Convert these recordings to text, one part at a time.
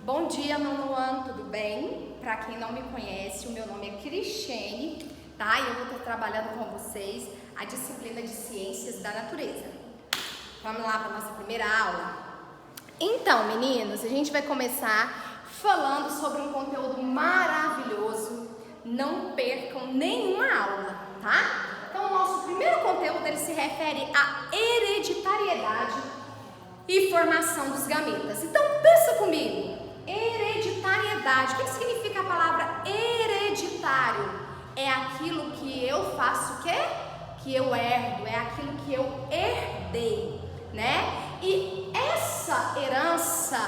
Bom dia, nono ano, tudo bem? Para quem não me conhece, o meu nome é Cristiane, tá? E eu vou estar trabalhando com vocês a disciplina de Ciências da Natureza. Vamos lá para a nossa primeira aula? Então, meninos, a gente vai começar falando sobre um conteúdo maravilhoso. Não percam nenhuma aula, tá? Então, o nosso primeiro conteúdo, ele se refere à hereditariedade e formação dos gametas. Então, pensa comigo. Hereditariedade. O que significa a palavra hereditário? É aquilo que eu faço o quê? Que eu herdo, é aquilo que eu herdei, né? E essa herança,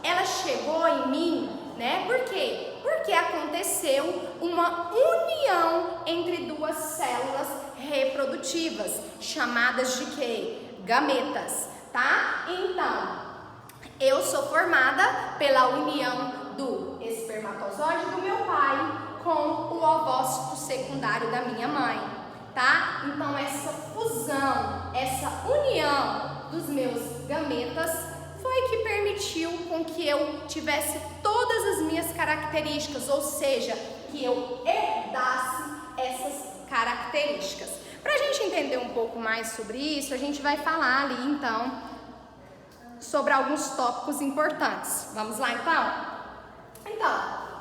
ela chegou em mim, né? Por quê? Porque aconteceu uma união entre duas células reprodutivas, chamadas de quê? Gametas, tá? Então, eu sou formada pela união do espermatozoide do meu pai com o ovócito secundário da minha mãe, tá? Então, essa fusão, essa união dos meus gametas foi que permitiu com que eu tivesse todas as minhas características, ou seja, que eu herdasse essas características. Para a gente entender um pouco mais sobre isso, a gente vai falar ali, então, sobre alguns tópicos importantes. Vamos lá, então? Então,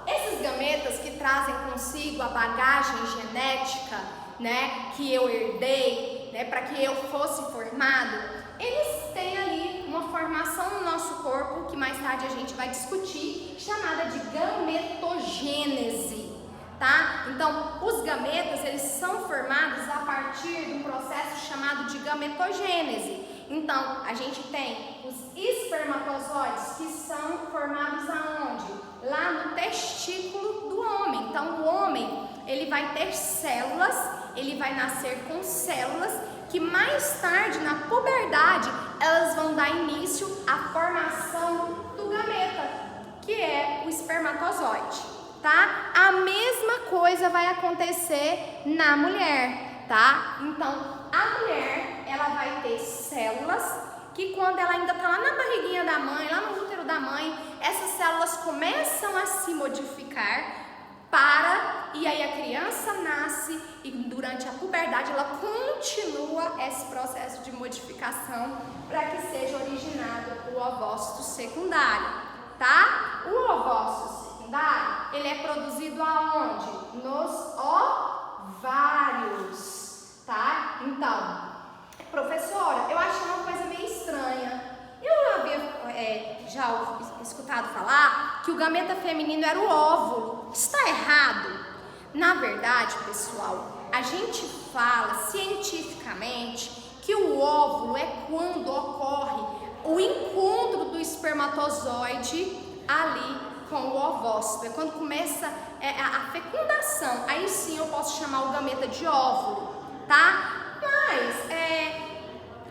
esses gametas que trazem consigo a bagagem genética, né, que eu herdei, né, para que eu fosse formado, eles têm ali uma formação no nosso corpo, que mais tarde a gente vai discutir, chamada de gametogênese, tá? Então, os gametas, eles são formados a partir de um processo chamado de gametogênese. Então, a gente tem os espermatozoides, que são formados aonde? Lá no testículo do homem. Então, o homem, ele vai ter células, ele vai nascer com células que mais tarde, na puberdade, elas vão dar início à formação do gameta, que é o espermatozoide, tá? A mesma coisa vai acontecer na mulher, tá? Então, a mulher, ela vai ter células que quando ela ainda está lá na barriguinha da mãe, lá no útero da mãe, essas células começam a se modificar e aí a criança nasce e durante a puberdade ela continua esse processo de modificação para que seja originado o ovócito secundário, tá? O ovócito secundário, ele é produzido aonde? Nos ovários, tá? Então, professora, eu achei uma coisa meio estranha. Eu havia já escutado falar que o gameta feminino era o óvulo. Está errado? Na verdade, pessoal, a gente fala cientificamente que o óvulo é quando ocorre o encontro do espermatozoide ali com o ovócito. É quando começa a fecundação. Aí sim eu posso chamar o gameta de óvulo, tá? Mas,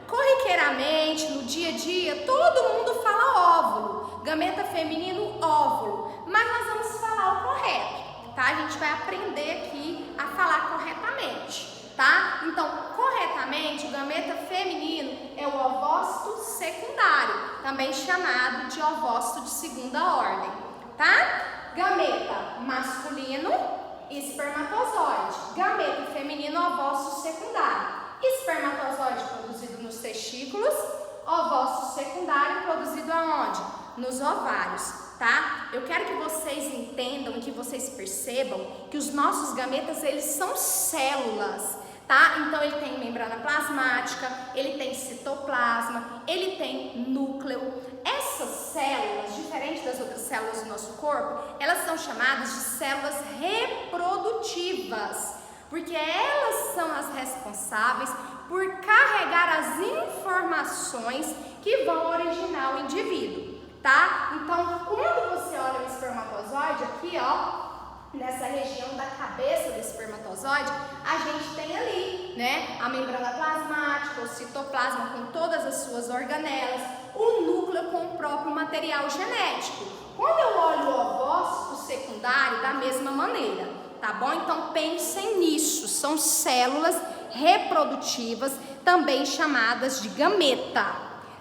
corriqueiramente, no dia a dia, todo mundo fala óvulo, gameta feminino, óvulo, mas nós vamos falar o correto, tá? A gente vai aprender aqui a falar corretamente, tá? Então, corretamente, o gameta feminino é o ovócito secundário, também chamado de ovócito de segunda ordem, tá? Gameta masculino, espermatozoide, gameta feminino, ovócito secundário. Espermatozoide produzido nos testículos, ovócito secundário produzido aonde? Nos ovários, tá? Eu quero que vocês entendam, que vocês percebam que os nossos gametas, eles são células, tá? Então ele tem membrana plasmática, ele tem citoplasma, ele tem núcleo. Essas células, diferente das outras células do nosso corpo, elas são chamadas de células reprodutivas, porque elas são as responsáveis por carregar as informações que vão originar o indivíduo, tá? Então, quando você olha o espermatozoide aqui, ó, nessa região da cabeça do espermatozoide, a gente tem ali, né, a membrana plasmática, o citoplasma com todas as suas organelas, o núcleo com o próprio material genético. Quando eu olho o ovócito secundário, da mesma maneira. Tá bom? Então pensem nisso, são células reprodutivas, também chamadas de gameta,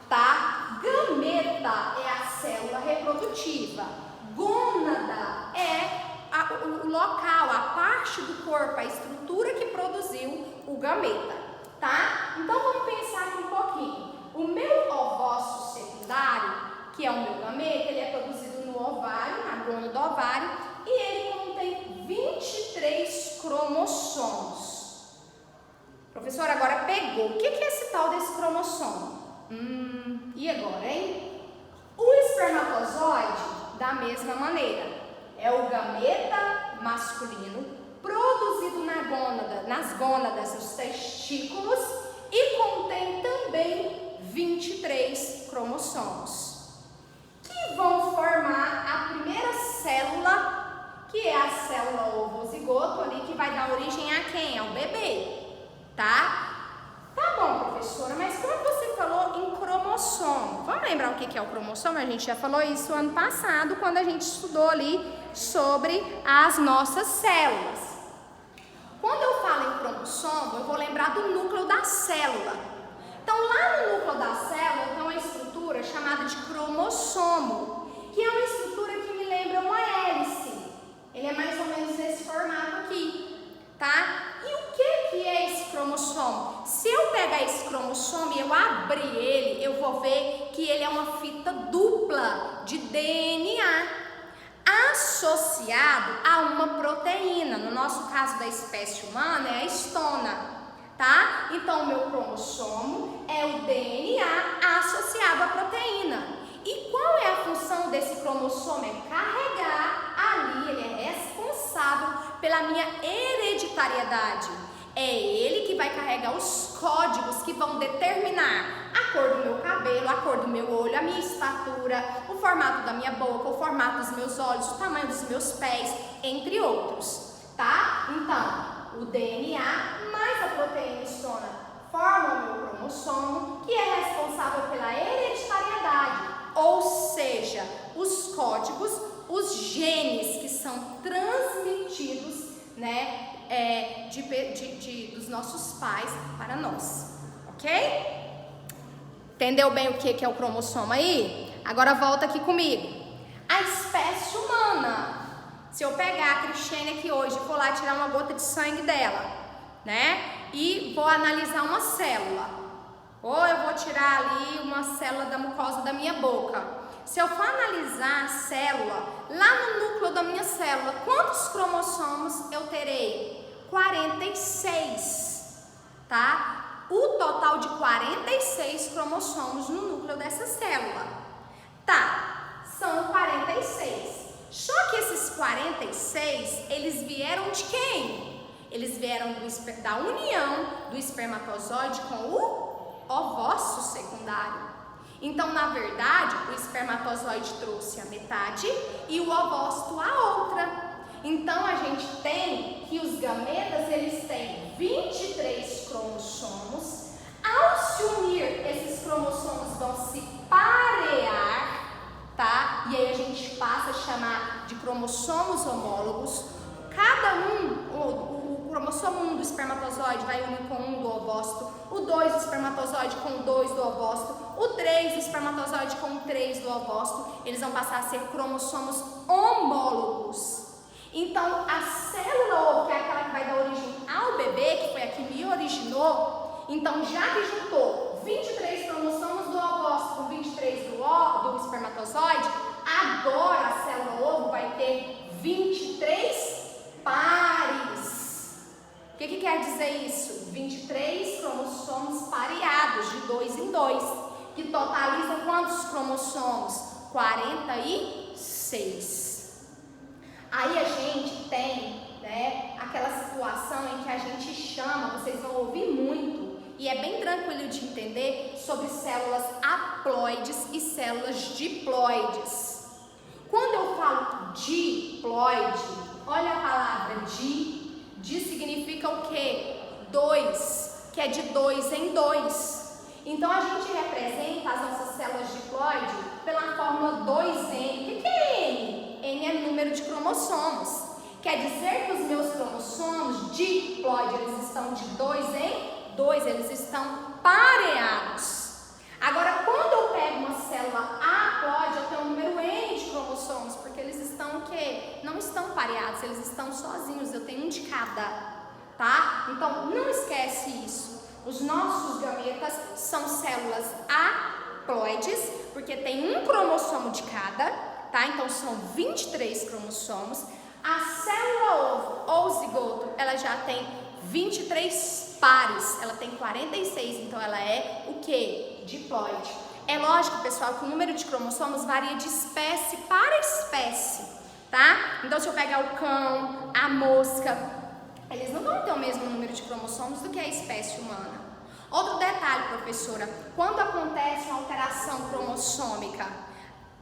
tá? Gameta é a célula reprodutiva reprodutiva. Gônada é o local, a parte do corpo, a estrutura que produziu o gameta, tá? Então vamos pensar aqui um pouquinho. O meu ovócito secundário, que é o meu gameta, ele é produzido no ovário, na gônada do ovário, e ele contém 23 cromossomos. Professor, agora pegou. O que é esse tal desse cromossomo? E agora, hein? O espermatozoide, da mesma maneira, é o gameta masculino produzido nas gônadas, nos testículos, e contém também 23 cromossomos, que vão formar a primeira célula, que é a célula ovozigoto ali, que vai dar origem a quem? Ao bebê, tá? Tá bom, professora, mas como você falou em cromossomo, vamos lembrar o que é o cromossomo? A gente já falou isso ano passado, quando a gente estudou ali sobre as nossas células. Quando eu falo em cromossomo, eu vou lembrar do núcleo da célula. Então, lá no núcleo da célula tem uma estrutura chamada de cromossomo, que é uma estrutura que me lembra uma hélice. Ele é mais ou menos desse formato aqui, tá? E o que é esse cromossomo? Se eu pegar esse cromossomo e eu abrir ele, eu vou ver que ele é uma fita dupla de DNA associado a uma proteína. No nosso caso da espécie humana é a histona, tá? Então o meu cromossomo é o DNA associado à proteína. E qual é a função desse cromossomo? É carregar ali, ele é responsável pela minha hereditariedade. É ele que vai carregar os códigos que vão determinar a cor do meu cabelo, a cor do meu olho, a minha estatura, o formato da minha boca, o formato dos meus olhos, o tamanho dos meus pés, entre outros, tá? Então, o DNA mais a proteína histona formam o meu cromossomo, que é responsável pela hereditariedade, ou seja, os códigos, os genes que são transmitidos, né, dos nossos pais para nós, ok? Entendeu bem o que é o cromossomo aí? Agora volta aqui comigo. A espécie humana. Se eu pegar a Cristiane aqui hoje e for lá tirar uma gota de sangue dela, né? E vou analisar uma célula. Ou eu vou tirar ali uma célula da mucosa da minha boca. Se eu for analisar a célula, lá no núcleo da minha célula, quantos cromossomos eu terei? 46, tá? O total de 46 cromossomos no núcleo dessa célula. Tá, são 46. Só que esses 46, eles vieram de quem? Eles vieram da união do espermatozoide com o ovócito secundário. Então, na verdade, o espermatozoide trouxe a metade e o ovócito a outra. Então, a gente tem que os gametas, eles têm 23 cromossomos. Ao se unir, esses cromossomos vão se parear, tá? E aí a gente passa a chamar de cromossomos homólogos. Cada o cromossomo 1 do espermatozoide vai unir com 1 do ovócito, o 2 do espermatozoide com o 2 do ovócito, o 3 do espermatozoide com o 3 do ovócito, eles vão passar a ser cromossomos homólogos. Então, a célula ovo, que é aquela que vai dar origem ao bebê, que foi a que me originou, então já que juntou 23 cromossomos do ovócito com 23 do espermatozoide, agora a célula ovo vai ter 23 pares. O que quer dizer isso? 23 cromossomos pareados, de 2 em 2, que totalizam quantos cromossomos? 46. Aí a gente tem, né, aquela situação em que a gente chama, vocês vão ouvir muito, e é bem tranquilo de entender, sobre células haploides e células diploides. Quando eu falo diploide, olha a palavra di significa o quê? 2, que é de 2 em 2. Então a gente representa as nossas células diploide pela fórmula 2N. O que é N? N é número de cromossomos. Quer dizer que os meus cromossomos diploide, eles estão de 2 em 2, eles estão pareados. Agora, quando eu pego uma célula haploide, eu tenho um número N de cromossomos. pareados, eles estão sozinhos, eu tenho um de cada, tá? Então, não esquece isso. Os nossos gametas são células haploides, porque tem um cromossomo de cada, tá? Então, são 23 cromossomos. A célula ovo ou zigoto, ela já tem 23 pares, ela tem 46, então ela é o quê? Diploide. É lógico, pessoal, que o número de cromossomos varia de espécie para espécie, tá? Então, se eu pegar o cão, a mosca, eles não vão ter o mesmo número de cromossomos do que a espécie humana. Outro detalhe, professora, quando acontece uma alteração cromossômica,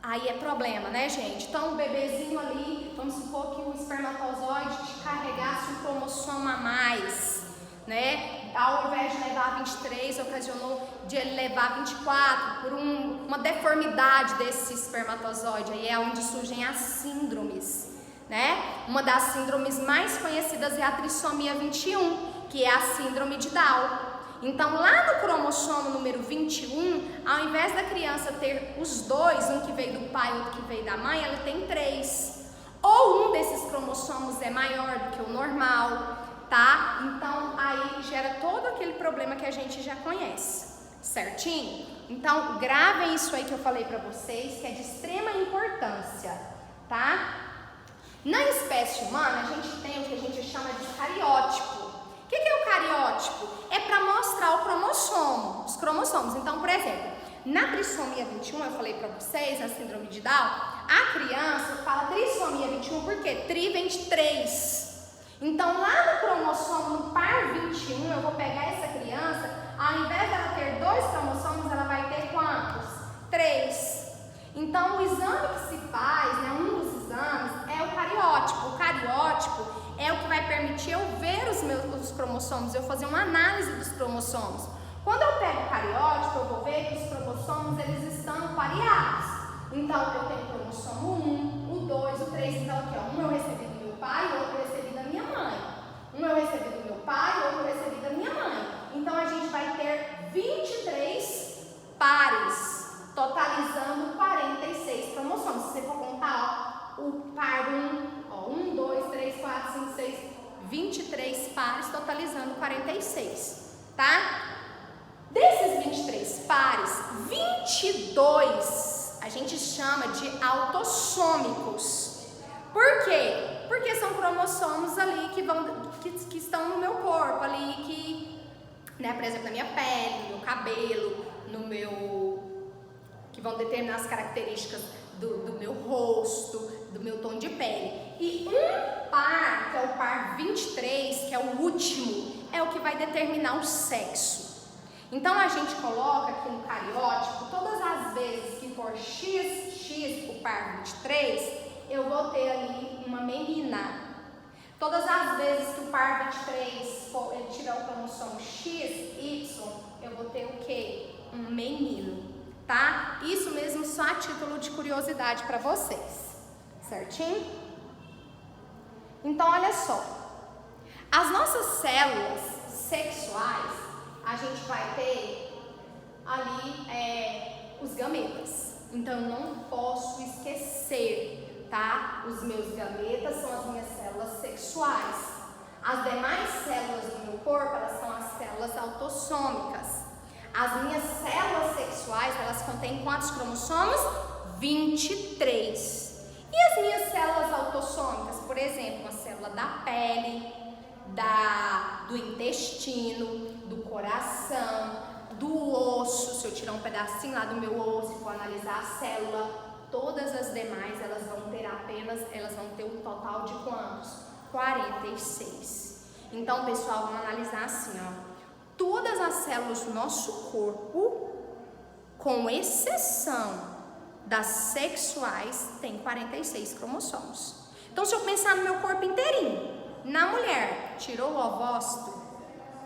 aí é problema, né, gente? Então, o bebezinho ali, vamos supor que o espermatozoide carregasse um cromossomo a mais, né? Ao invés de levar 23, ocasionou de ele levar 24 por uma deformidade desse espermatozoide. Aí é onde surgem as síndromes, né? Uma das síndromes mais conhecidas é a trissomia 21, que é a síndrome de Down. Então, lá no cromossomo número 21, ao invés da criança ter os dois, um que veio do pai e outro que veio da mãe, ela tem 3. Ou um desses cromossomos é maior do que o normal, tá? Então, aí gera todo aquele problema que a gente já conhece, certinho? Então, gravem isso aí que eu falei pra vocês, que é de extrema importância, tá? Na espécie humana, a gente tem o que a gente chama de cariótipo. O que é o cariótipo? É para mostrar o cromossomo, os cromossomos. Então, por exemplo, na trissomia 21, eu falei para vocês, na síndrome de Down, a criança fala trissomia 21 porque tri vem de 3. Então, lá no cromossomo, no par 21, eu vou pegar essa criança, ao invés dela ter 2 cromossomos, ela vai ter quantos? 3. Então, o exame que se faz, né, um dos exames, é o cariótipo. O cariótipo é o que vai permitir eu ver os cromossomos, eu fazer uma análise dos cromossomos. Quando eu pego o cariótipo, eu vou ver que os cromossomos, eles estão pareados. Então, eu tenho o cromossomo 1, o 2, o 3, então aqui, ó, um eu recebi do meu pai, o outro eu recebi da minha mãe. Um eu recebi do meu pai, o outro eu recebi da minha mãe. Então, a gente vai ter 23 pares, totalizando 46 cromossomos. Se você for contar, ó, o par 1, ó, 1, 2, 3, 4, 5, 6, 23 pares, totalizando 46, tá? Desses 23 pares, 22 a gente chama de autossômicos. Por quê? Porque são cromossomos ali que estão no meu corpo, ali que, né, por exemplo, na minha pele, no meu cabelo, que vão determinar as características do meu rosto, do meu tom de pele. E um par, que é o par 23, que é o último, é o que vai determinar o sexo. Então, a gente coloca aqui no cariótipo, todas as vezes que for XX, o par 23, eu vou ter ali uma menina. Todas as vezes que o par 23 ele tiver o cromossomo XY, eu vou ter o quê? Um menino, tá? Isso mesmo só a título de curiosidade para vocês, certinho? Então, olha só. As nossas células sexuais, a gente vai ter ali os gametas. Então, eu não posso esquecer, tá? Os meus gametas são as minhas células sexuais. As demais células do meu corpo, elas são as células autossômicas. As minhas células sexuais, elas contêm quantos cromossomos? 23. E as minhas células autossômicas, por exemplo, a célula da pele, do intestino, do coração, do osso, se eu tirar um pedacinho lá do meu osso e for analisar a célula, todas as demais elas vão ter um total de quantos? 46. Então, pessoal, vamos analisar assim, ó. Todas as células do nosso corpo, com exceção das sexuais, tem 46 cromossomos. Então, se eu pensar no meu corpo inteirinho, na mulher, tirou o ovócito,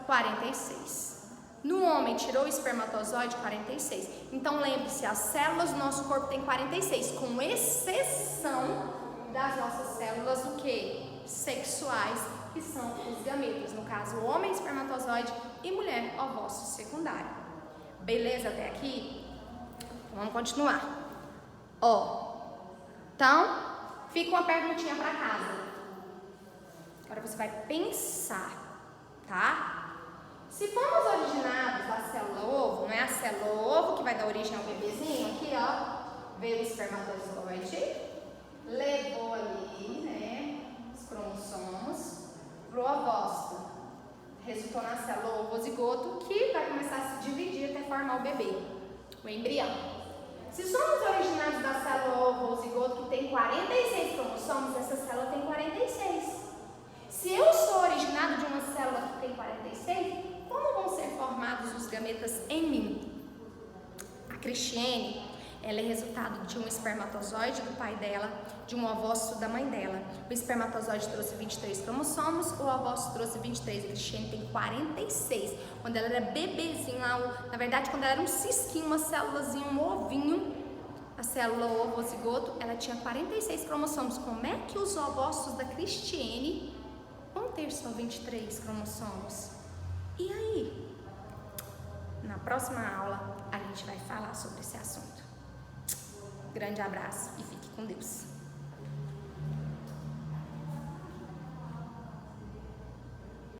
46. No homem, tirou o espermatozoide, 46. Então, lembre-se, as células do nosso corpo têm 46, com exceção das nossas células, o quê? Sexuais, que são os gametas. No caso, homem, espermatozoide e mulher, ovócito secundário. Beleza até aqui? Vamos continuar. Ó, então, fica uma perguntinha para casa. Agora você vai pensar, tá? Se fomos originados da célula ovo, não é a célula ovo que vai dar origem ao bebezinho? Aqui, ó, veio o espermatozoide, levou ali, né, os cromossomos pro ovócito. Resultou na célula ovo-zigoto, que vai começar a se dividir até formar o bebê, o embrião. Se somos originados da célula ovo-zigoto, que tem 46 cromossomos, essa célula tem 46. Se eu sou originado de uma célula que tem 46, como vão ser formados os gametas em mim? A Cristiane, ela é resultado de um espermatozoide do pai dela, de um ovócito da mãe dela. O espermatozoide trouxe 23 cromossomos, o ovócito trouxe 23. A Cristiane tem 46. Quando ela era bebezinho, na verdade, quando ela era um cisquinho, uma célulazinha, um ovinho, a célula ovo-zigoto, ela tinha 46 cromossomos. Como é que os ovócitos da Cristiane vão ter só 23 cromossomos? E aí? Na próxima aula, a gente vai falar sobre esse assunto. Grande abraço e fique com Deus.